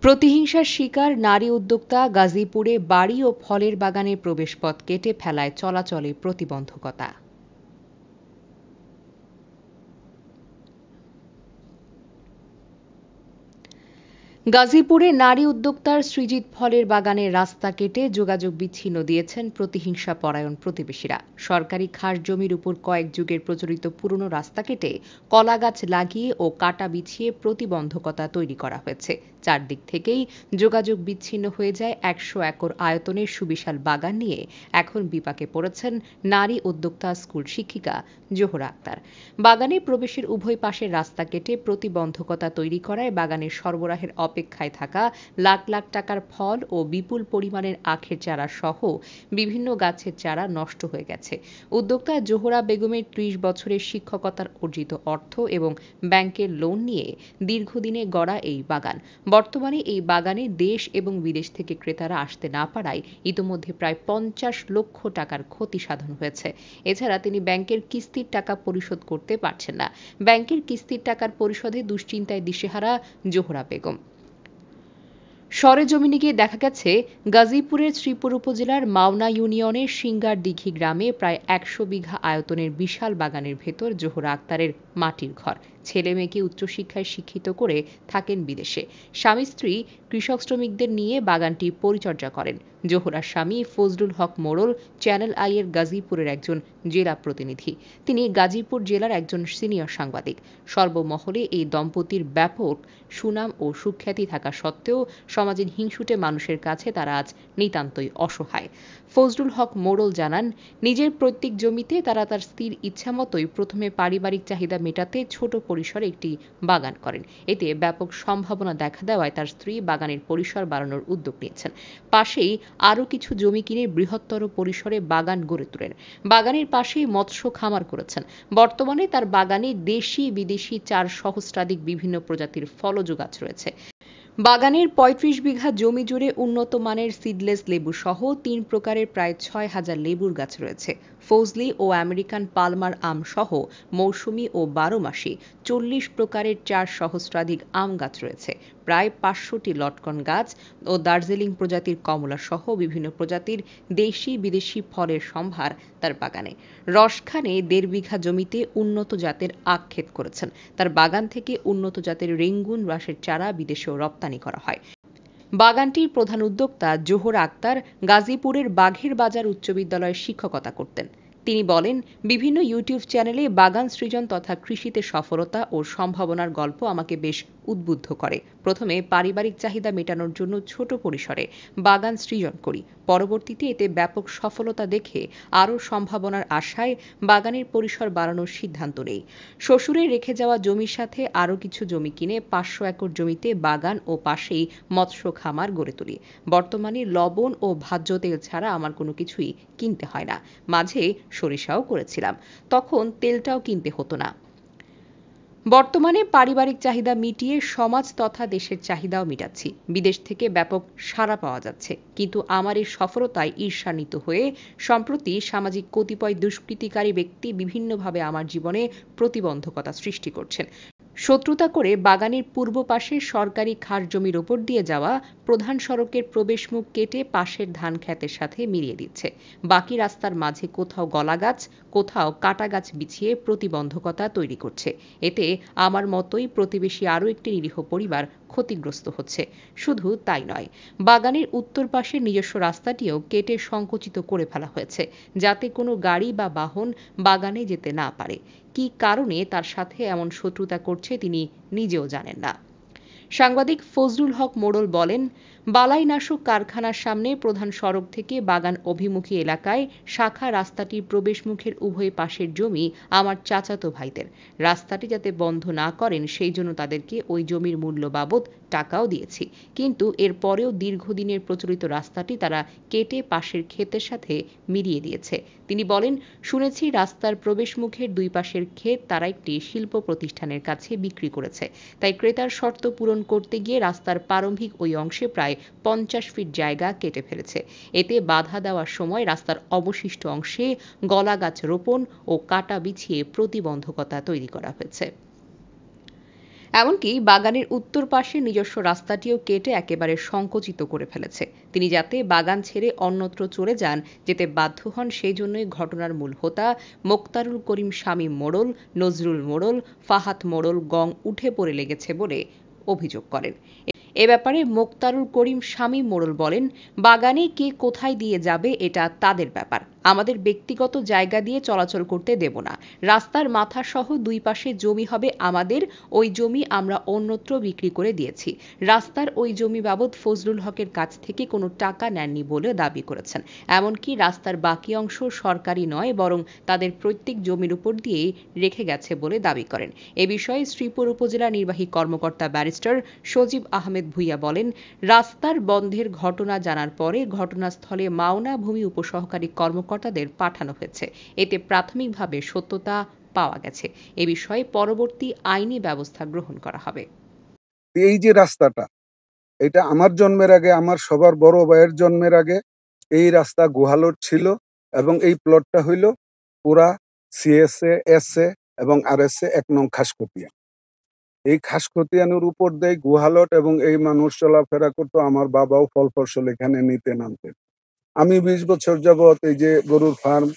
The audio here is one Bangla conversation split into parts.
প্রতিহিংসার শিকার নারী উদ্যোক্তা গাজীপুরে বাড়ি ও ফলের বাগানে প্রবেশপথ কেটে ফেলায় চলাচলে প্রতিবন্ধকতা। গাজীপুরে নারী উদ্যোক্তার সৃজিত ফলের বাগানের রাস্তা কেটে যোগাযোগ বিচ্ছিন্ন দিয়েছেন প্রতিহিংসা পরায়ণ প্রতিবেশীরা। সরকারি খাস জমির উপর কয়েক যুগের প্রচলিত পুরনো রাস্তা কেটে কলা গাছ লাগিয়ে ও কাটা বিছিয়ে প্রতিবন্ধকতা তৈরি করা হয়েছে। চারদিক থেকেই যোগাযোগ বিচ্ছিন্ন হয়ে যায় ১০০ একর আয়তনের সুবিশাল বাগান নিয়ে এখন বিপাকে পড়েছেন নারী উদ্যোক্তা স্কুল শিক্ষিকা জোহরা আক্তার। বাগানে প্রবেশের উভয় পাশের রাস্তা কেটে প্রতিবন্ধকতা তৈরি করায় বাগানের সরবরাহের অপেক্ষায় থাকা লাখ লাখ টাকার ফল ও বিপুল পরিমাণের আখের চারা সহ বিভিন্ন গাছের চারা নষ্ট হয়ে গেছে। উদ্যোক্তা জোহরা বেগমের ৩০ বছরের শিক্ষকতার অর্জিত অর্থ এবং ব্যাংকের লোন নিয়ে দীর্ঘদিনে গড়া এই বাগান। বর্তমানে এই বাগানে দেশ এবং বিদেশ থেকে ক্রেতারা আসতে না পারায় ইতোমধ্যে প্রায় ৫০ লক্ষ টাকার ক্ষতি সাধন হয়েছে। এছাড়া তিনি ব্যাংকের কিস্তির টাকা পরিশোধ করতে পারছেন না। ব্যাংকের কিস্তির টাকার পরিশোধে দুশ্চিন্তায় দিশেহারা জোহরা বেগম। সরেজমিনে গিয়ে দেখা গেছে গাজীপুরের শ্রীপুর উপজেলার মাওনা ইউনিয়নের সিঙ্গার দিঘি গ্রামে প্রায় ১০০ বিঘা আয়তনের বিশাল বাগানের ভেতর জোহরা আক্তারের মাটির ঘর। ছেলে মেয়েকে উচ্চশিক্ষায় শিক্ষিত করে থাকেন বিদেশে। স্বামী স্ত্রী কৃষক শ্রমিকদের নিয়ে বাগানটি পরিচর্যা করেন। জোহরার স্বামী ফজলুল হক মোড়ল চ্যানেল আই এর গাজীপুরের একজন জেলা প্রতিনিধি। তিনি গাজীপুর জেলার একজন সিনিয়র সাংবাদিক। সর্বমহলে এই দম্পতির ব্যাপক সুনাম ও সুখ্যাতি থাকা সত্ত্বেও সমাজের হিংসুটে মানুষের কাছে তারা আজ নিতান্তই অসহায়। ফজলুল হক মোড়ল জানান, নিজের পৈতৃক জমিতে তারা তার স্ত্রীর ইচ্ছামতোই প্রথমে পারিবারিক চাহিদা মেটাতে ছোট পরিসরে একটি বাগান করেন। এতে ব্যাপক সম্ভাবনা দেখা দেওয়ায় তার স্ত্রী বাগানের পরিসর বাড়ানোর উদ্যোগ নিয়েছেন। পাশেই আরও কিছু জমি কিনে বৃহত্তর পরিসরে বাগান গড়ে তোলেন। বাগানের পাশেই মৎস্য খামার করেছেন। বর্তমানে তার বাগানে দেশি বিদেশি ৪ সহস্রাধিক বিভিন্ন প্রজাতির ফলজ গাছ রয়েছে। বাগানের ৩৫ বিঘা জমি জুড়ে উন্নত মানের সিডলেস লেবু সহ ৩ প্রকারের প্রায় ৬,০০০ লেবুর গাছ রয়েছে। ফজলি ও আমেরিকান পালমার আম সহ মৌসুমি ও ১২ মাসি ৪০ প্রকারের ৪ সহস্রাধিক আম গাছ রয়েছে। প্রায় ৫০০টি লটকন গাছ ও দার্জিলিং প্রজাতির কমলা সহ বিভিন্ন প্রজাতির দেশি বিদেশি ফলের সম্ভার তার বাগানে। রসখানে ১.৫ বিঘা জমিতে উন্নত জাতের আখ ক্ষেত করেছেন। তার বাগান থেকে উন্নত জাতের রেঙ্গুন রসের চারা বিদেশেও রপ্তানি করা হয়। বাগানটির প্রধান উদ্যোক্তা জোহরা আক্তার গাজীপুরের বাঘের বাজার উচ্চ বিদ্যালয়ে শিক্ষকতা করতেন। তিনি বলেন, বিভিন্ন ইউটিউব চ্যানেলে বাগান সৃজন তথা কৃষিতে সফলতা ও সম্ভাবনার গল্প আমাকে বেশ উদ্বুদ্ধ করে। প্রথমে পারিবারিক চাহিদা মেটানোর জন্য ছোট পরিসরে বাগান সৃজন করি। পরবর্তীতে এতে ব্যাপক সফলতা দেখে আরও সম্ভাবনার আশায় বাগানের পরিসর বাড়ানোর সিদ্ধান্ত নেই। শ্বশুরের রেখে যাওয়া জমির সাথে আরও কিছু জমি কিনে ৫০০ একর জমিতে বাগান ও পাশেই মৎস্য খামার গড়ে তুলি। বর্তমানে লবণ ও ভাজ্য তেল ছাড়া আমার কোনো কিছুই কিনতে হয় না। মাঝে সরিষাও করেছিলাম, তখন তেলটাও কিনতে হতো না। বর্তমানে পারিবারিক চাহিদা মিটিয়ে সমাজ তথা দেশের চাহিদাও মিটাচ্ছি। বিদেশ থেকে ব্যাপক সাড়া পাওয়া যাচ্ছে, কিন্তু আমার এই সফলতায় ঈর্ষান্বিত হয়ে সম্প্রতি সামাজিক কতিপয় দুষ্কৃতিকারী ব্যক্তি বিভিন্নভাবে আমার জীবনে প্রতিবন্ধকতা সৃষ্টি করছেন। শত্রুতা করে বাগানের পূর্ব পাশে সরকারি খাস জমির ওপর দিয়ে যাওয়া প্রধান সড়কের প্রবেশমুখ কেটে পাশের ধান ক্ষেতের সাথে মিলিয়ে দিচ্ছে। বাকি রাস্তার মাঝে কোথাও গলা গাছ, কোথাও কাটা গাছ বিছিয়ে প্রতিবন্ধকতা তৈরি করছে। এতে আমার মতোই প্রতিবেশী আরও একটি নিরীহ পরিবার ক্ষতিগ্রস্ত হচ্ছে। শুধু তাই নয়, বাগানের উত্তর পাশের নিজস্ব রাস্তাটিও কেটে সংকুচিত করে ফেলা হয়েছে, যাতে কোনো গাড়ি বা বাহন বাগানে যেতে না পারে। কী কারণে তার সাথে এমন শত্রুতা করছে তিনি নিজেও জানেন না। সাংবাদিক ফজলুল হক মোড়ল বলেন, বালাইনাশক কারখানার সামনে প্রধান সড়ক থেকে বাগান অভিমুখী এলাকায় শাখা রাস্তাটির প্রবেশমুখের উভয় পাশের জমি আমার চাচাতো ভাইদের। রাস্তাটি যাতে বন্ধ না করেন সেই জন্য তাদেরকে ওই জমির মূল্য বাবদ টাকাও দিয়েছি, কিন্তু এরপরেও দীর্ঘদিনের প্রচলিত রাস্তাটি তারা কেটে পাশের ক্ষেতের সাথে মিলিয়ে দিয়েছে। তিনি বলেন, শুনেছি রাস্তার প্রবেশমুখের দুই পাশের ক্ষেত তারা একটি শিল্প প্রতিষ্ঠানের কাছে বিক্রি করেছে। তাই ক্রেতার শর্ত পূরণ করতে গিয়ে রাস্তার প্রারম্ভিক ওই অংশে প্রায় ৫০ ফিট জায়গা কেটে ফেলেছে। এতে বাধা দেওয়ার সময় রাস্তার অবশিষ্ট অংশে গলা গাছ রোপণ ও কাটা বিছিয়ে প্রতিবন্ধকতা তৈরি করা হয়েছে। এমনকি বাগানের উত্তর পাশে নিজস্ব রাস্তাটিও কেটে একেবারে সংকুচিত করে ফেলেছে। তিনি যাতে বাগান ছেড়ে অন্যত্র চলে যান, যেতে বাধ্য হন, সেই জন্যই ঘটনার মূল হোতা মোক্তারুল করিম শামীম মোড়ল, নজরুল মোড়ল, ফাহাদ মোড়ল গং উঠে পড়ে লেগেছে বলে অভিযোগ করেন। এ ব্যাপারে মোক্তারুল করিম শামীম মোড়ল বলেন, বাগানে কে কোথায় দিয়ে যাবে এটা তাদের ব্যাপার, আমাদের ব্যক্তিগত জায়গা দিয়ে চলাচল করতে দেব না। রাস্তার মাথা সহ দুই পাশে জমি হবে আমাদের, ওই জমি আমরা অন্যত্র বিক্রি করে দিয়েছি। রাস্তার ওই জমি বাবদ ফজলুল হকের কাছ থেকে কোনো টাকা নেননি বলে দাবি করেছেন। এমনকি রাস্তার বাকি অংশ সরকারি নয়, বরং তাদের প্রত্যেক জমির উপর দিয়েই রেখে গেছে বলে দাবি করেন। এ বিষয়ে শ্রীপুর উপজেলা নির্বাহী কর্মকর্তা ব্যারিস্টার সজীব আহমেদ ভূঁইয়া বলেন, রাস্তার বন্ধের ঘটনা জানার পরে ঘটনাস্থলে মাওনা ভূমি উপসহকারী কর্মকর্তাদের পাঠানো হয়েছে। এতে প্রাথমিকভাবে সত্যতা পাওয়া গেছে। এ বিষয়ে পরবর্তী আইনি ব্যবস্থা গ্রহণ করা হবে। এই যে রাস্তাটা, এটা আমার জন্মের আগে, আমার সবার বড় ভাইয়ের জন্মের আগে এই রাস্তা গুহালট ছিল, এবং এই প্লটটা হইল পুরা সিএসএ, এসএ এবং আরএসএ 1 নং খাসকতিয়া। এই খাসকতিয়ানোর উপর দিয়ে গুহালট, এবং এই মানুষ চলাফেরা করতো। আমার বাবাও ফল ফসল এখানে নিতে নামতেন। আমি 20 বছর যাবৎ এই যে গরুর ফার্ম,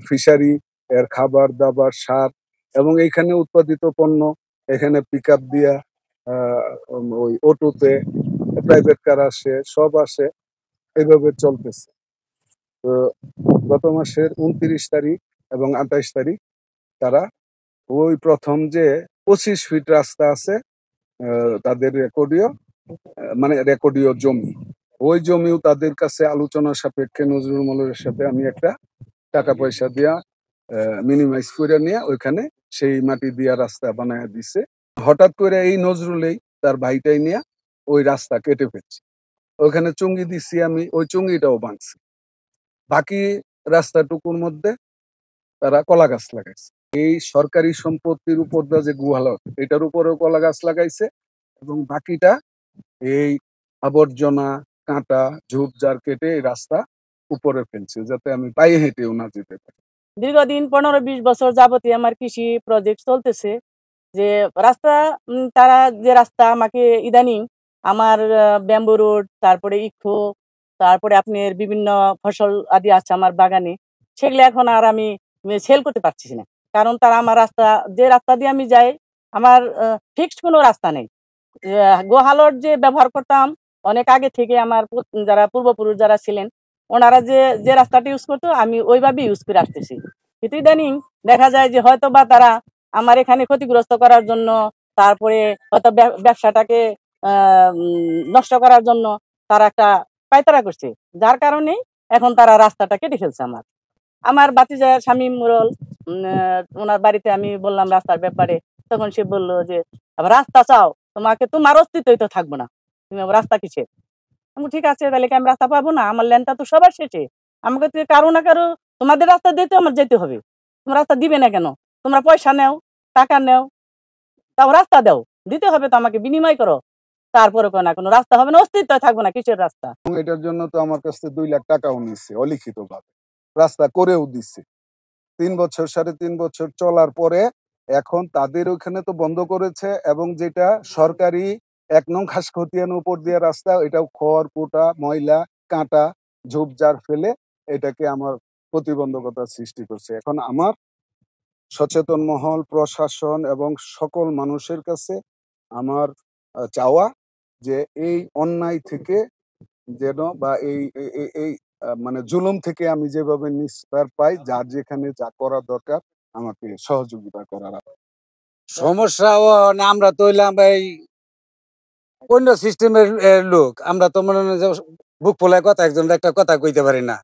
ফিশারি, এর খাবার দাবার, সার এবং এইখানে উৎপাদিত পণ্য এখানে পিক আপ দিয়া ওই অটোতে, প্রাইভেট কার আসে, সব আসে, এইভাবে চলতেছে। তো গত মাসের 29 তারিখ এবং 28 তারিখ তারা ওই প্রথম যে 25 ফিট রাস্তা আছে তাদের রেকর্ডীয় জমি, ওই জমিও তাদের কাছে আলোচনা সাপেক্ষে নজরুল মোল্লার সাথে আমি একটা টাকা পয়সা দিয়া মিনিমাইজ করে নিয়ে ওইখানে সেই মাটি দিয়া রাস্তা বানায় দিছে। হঠাৎ করে এই নজরুলেই তার ভাইটাই নিয়ে ওই রাস্তা কেটে ফেলছে। ওইখানে চুঙ্গি দিছি আমি, ওই চুঙ্গিটাও ভাঙছি। বাকি রাস্তাটুকুর মধ্যে তারা কলা গাছ লাগাইছে। এই সরকারি সম্পত্তির উপর যে গুহালট, এটার উপরেও কলা গাছ লাগাইছে, এবং বাকিটা এই আবর্জনা, কাঁটা, ঝোপঝাড় কেটে এই রাস্তা উপরে ফেলছে, যাতে আমি পায়ে হেঁটেও না যেতে পারি। দীর্ঘদিন 15-20 বছর যাবতীয় আমার কৃষি প্রজেক্ট চলতেছে। যে রাস্তা তারা যে রাস্তা আমাকে ইদানিং আমার ব্যাম্বু রোড, তারপরে ইক্ষো, তারপরে আপনার বিভিন্ন ফসল আদি আছে আমার বাগানে, সেগুলো এখন আর আমি সেল করতে পারছি না। কারণ তারা আমার রাস্তা, যে রাস্তা দিয়ে আমি যাই, আমার ফিক্সড কোনো রাস্তা নেই। গোহালট যে ব্যবহার করতাম অনেক আগে থেকে, আমার যারা পূর্বপুরুষ যারা ছিলেন, ওনারা যে রাস্তাটা ইউজ করতো আমি ওইভাবে ইউজ করে আসতেছি। কিন্তু ইদানিং দেখা যায় যে হয়তো বা তারা আমার এখানে ক্ষতিগ্রস্ত করার জন্য, তারপরে হয়তো ব্যবসাটাকে নষ্ট করার জন্য তারা একটা পায়তারা করছে, যার কারণে এখন তারা রাস্তাটা কেটে ফেলছে। আমার বাতিজা শামীম মোড়ল, ওনার বাড়িতে আমি বললাম রাস্তার ব্যাপারে, তখন সে বললো যে রাস্তা চাও, তোমার অস্তিত্বই তো থাকবো না, তুমি রাস্তা কিসের? আমি ঠিক আছে, তাহলে কি আমি রাস্তা পাবো না? আমার ল্যান্ডটা তো সবার শেষে, আমাকে তো কারো না কারো তোমাদের রাস্তা দিতে আমার যেতে হবে। তোমার রাস্তা দিবে না কেন? তোমরা পয়সা নেও, টাকা নেও, তাও রাস্তা দাও, দিতে হবে তো, আমাকে বিনিময় করো। তারপরে না, কোনো রাস্তা হবে না, অস্তিত্ব থাকবো না, কিসের রাস্তা? এটার জন্য তো আমার কাছে 2 লাখ টাকাও নিচ্ছে অলিখিত ভাবে, রাস্তা করেও দিচ্ছে। 3 বছর 3.5 বছর চলার পরে এখন তাদের ওখানে তো বন্ধ করেছে, এবং যেটা সরকারি 1 নং খাসকতিয়ানোর উপর দিয়ে রাস্তা, এটাও খড় কোটা, ময়লা, কাঁটা, ঝোপঝাড় ফেলে এটাকে আমার প্রতিবন্ধকতা সৃষ্টি করছে। এখন আমার সচেতন মহল, প্রশাসন এবং সকল মানুষের কাছে আমার চাওয়া যে এই অন্যায় থেকে যেন, বা এই মানে জুলুম থেকে আমি যেভাবে নিস্তার পাই, যার যেখানে যা করা দরকার আমাকে সহযোগিতা করার। সমস্যা আমরা তো হইলাম এই অন্য সিস্টেমের লোক, আমরা তো মনে হয় যে বুক ফোলায় কথা একজন একটা কথা কইতে পারি না।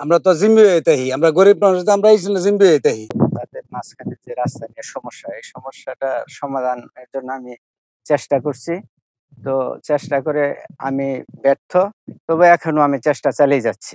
আমরা তো জিম্মি হয়ে তাহি, আমরা গরিব মানুষ, আমরা এই জিম্মি হয়ে তাহি। তাদের মাঝখানে যে রাস্তা নিয়ে সমস্যা, এই সমস্যাটা সমাধানের জন্য আমি চেষ্টা করছি। তো চেষ্টা করে আমি ব্যর্থ, তবে এখনো আমি চেষ্টা চালিয়ে যাচ্ছি।